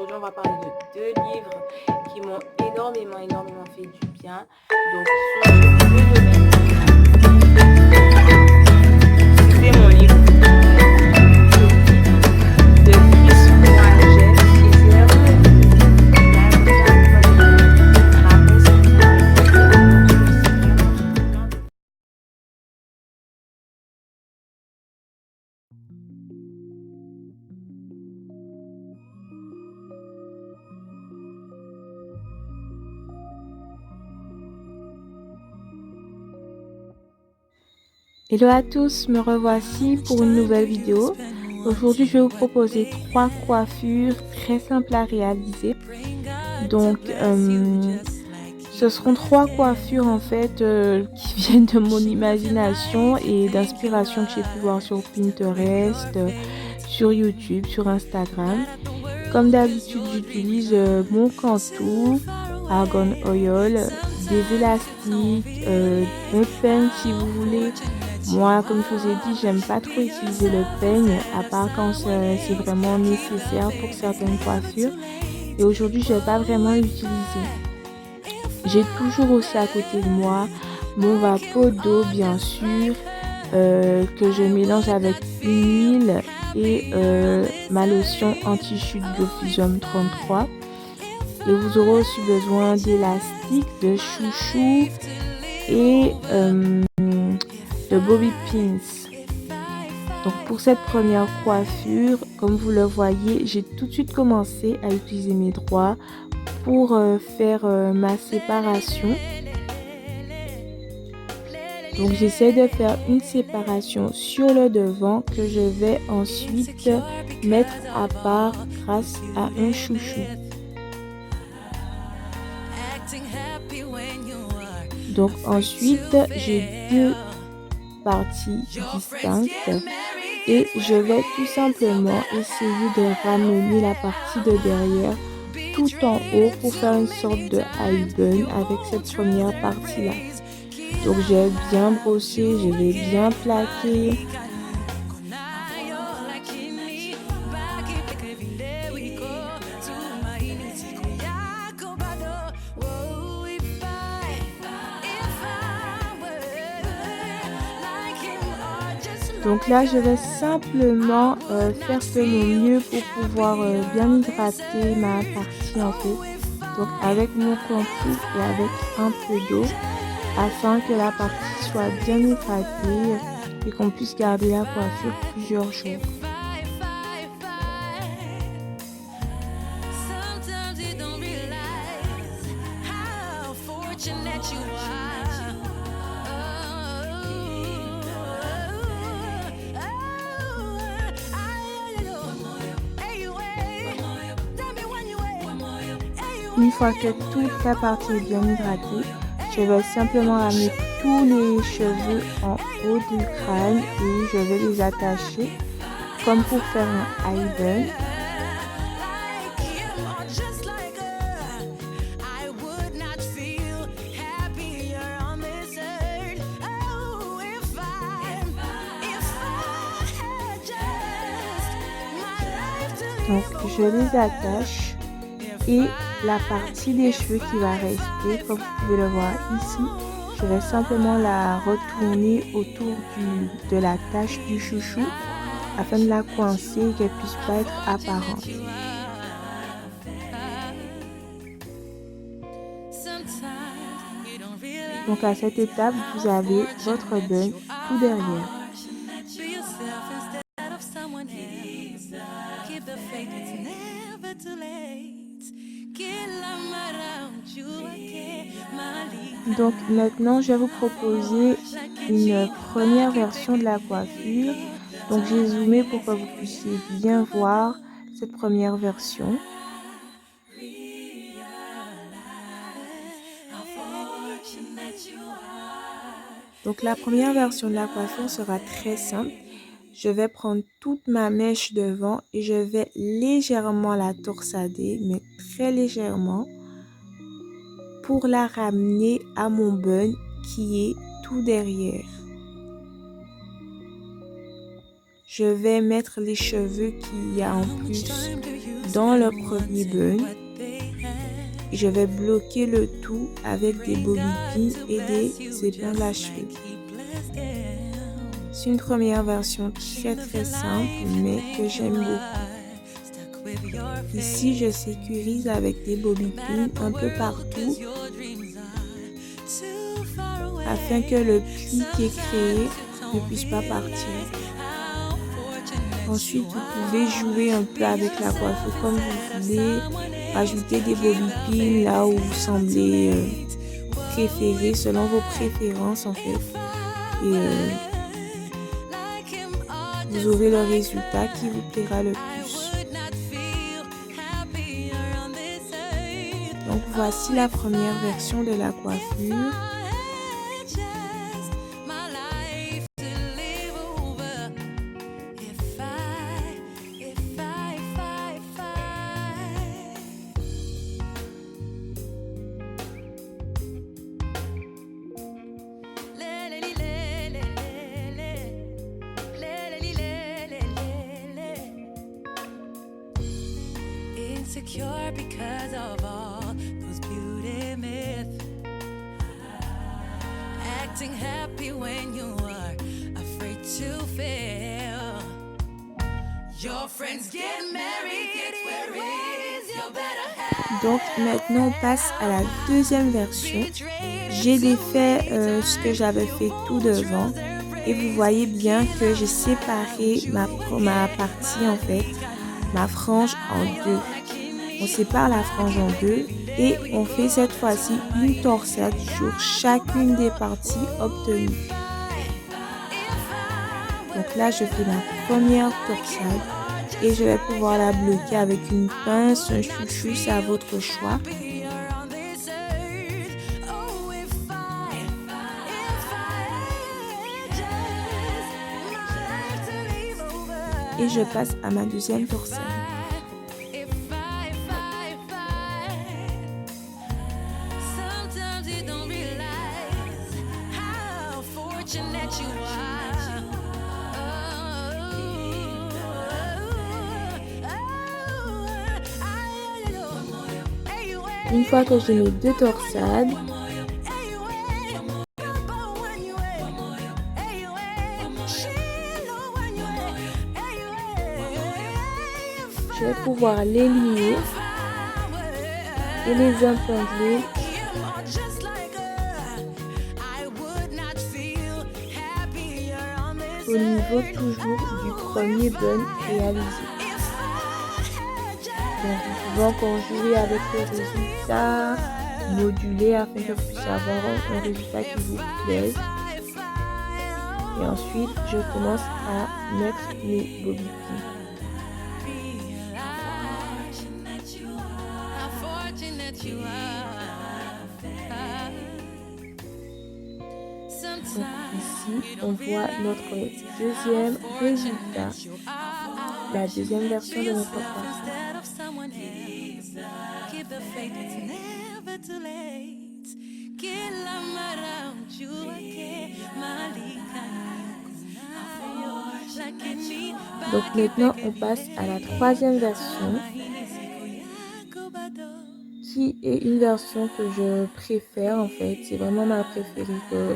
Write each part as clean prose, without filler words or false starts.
aujourd'hui, on va parler de deux livres qui m'ont énormément fait du bien. Donc, ils sont sur deux domaines. C'est mon livre, de Chris Moages, et c'est vraiment Hello à tous, me revoici pour une nouvelle vidéo. Aujourd'hui, je vais vous proposer 3 coiffures très simples à réaliser. Donc, ce seront 3 coiffures en fait qui viennent de mon imagination et d'inspiration que j'ai pu voir sur Pinterest, sur YouTube, sur Instagram. Comme d'habitude, j'utilise mon Cantu, Argan Oil, des élastiques, un peigne si vous voulez. Moi, comme je vous ai dit, j'aime pas trop utiliser le peigne, à part quand c'est vraiment nécessaire pour certaines coiffures. Et aujourd'hui, je vais pas vraiment l'utiliser. J'ai toujours aussi à côté de moi mon vapeau d'eau, bien sûr, que je mélange avec une huile et ma lotion anti-chute Biophysium 33. Et vous aurez aussi besoin d'élastiques, de chouchou et de bobby pins. Donc pour cette première coiffure, comme vous le voyez, j'ai tout de suite commencé à utiliser mes doigts pour faire ma séparation. Donc j'essaie de faire une séparation sur le devant que je vais ensuite mettre à part grâce à un chouchou. Donc ensuite j'ai deux parties distinctes et je vais tout simplement essayer de ramener la partie de derrière tout en haut pour faire une sorte de high bun avec cette première partie là. Donc j'ai bien brossé, je vais bien plaquer. Donc là, je vais simplement faire de mon mieux pour pouvoir bien hydrater ma partie en fait. Donc avec mon contour et avec un peu d'eau afin que la partie soit bien hydratée et qu'on puisse garder la coiffure plusieurs jours. Une fois que toute la partie est bien hydratée, je vais simplement ramener tous les cheveux en haut du crâne et je vais les attacher comme pour faire un high bun. Donc je les attache et la partie des cheveux qui va rester, comme vous pouvez le voir ici, je vais simplement la retourner autour de la tache du chouchou afin de la coincer et qu'elle puisse pas être apparente. Donc à cette étape, vous avez votre bun tout derrière. Donc maintenant, je vais vous proposer une première version de la coiffure. Donc j'ai zoomé pour que vous puissiez bien voir cette première version. Donc la première version de la coiffure sera très simple. Je vais prendre toute ma mèche devant et je vais légèrement la torsader, mais très légèrement, pour la ramener à mon bun qui est tout derrière. Je vais mettre les cheveux qu'il y a en plus dans le premier bun, je vais bloquer le tout avec des bobby pins et des épingles à cheveux. C'est une première version très simple mais que j'aime beaucoup. Ici, je sécurise avec des bobby pins un peu partout afin que le pli qui est créé ne puisse pas partir. Ensuite, vous pouvez jouer un peu avec la coiffure comme vous voulez, rajouter des bobby pins là où vous semblez préférer, selon vos préférences en fait. Et vous aurez le résultat qui vous plaira le plus. Donc voici la première version de la coiffure. Insecure because of all those beauty myths. Acting happy when you are afraid to fail. Your friends get married, where is your better half? Donc maintenant on passe à la deuxième version. J'ai défait ce que j'avais fait tout devant et vous voyez bien que j'ai séparé ma partie en fait, ma frange en deux. On sépare la frange en deux et on fait cette fois-ci une torsade sur chacune des parties obtenues. Donc là, je fais ma première torsade et je vais pouvoir la bloquer avec une pince, un chouchou, c'est à votre choix. Et je passe à ma deuxième torsade. Une fois que j'ai mes deux torsades, je vais pouvoir les lier et les impingler au niveau toujours du premier bun réalisé. Donc vous pouvez encore jouer avec le résultat, moduler afin que vous puissiez avoir un résultat qui vous plaise. Et ensuite, je commence à mettre mes bobby pins. Donc ici, on voit notre deuxième résultat, la deuxième version de notre coiffure. Donc maintenant, on passe à la troisième version, qui est une version que je préfère en fait. C'est vraiment ma préférée que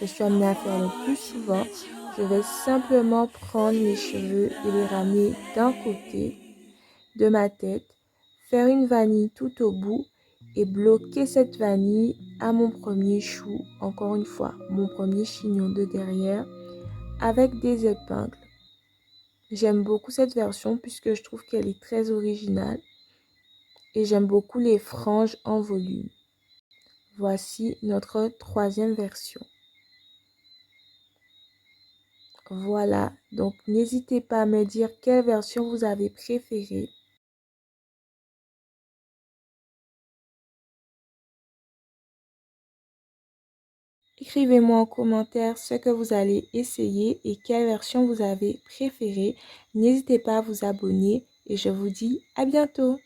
je suis amenée à faire le plus souvent. Je vais simplement prendre mes cheveux et les ramener d'un côté de ma tête, faire une vanille tout au bout et bloquer cette vanille à mon premier chou, encore une fois, mon premier chignon de derrière, avec des épingles. J'aime beaucoup cette version puisque je trouve qu'elle est très originale et j'aime beaucoup les franges en volume. Voici notre troisième version. Voilà, donc n'hésitez pas à me dire quelle version vous avez préférée. Écrivez-moi en commentaire ce que vous allez essayer et quelle version vous avez préférée. N'hésitez pas à vous abonner et je vous dis à bientôt.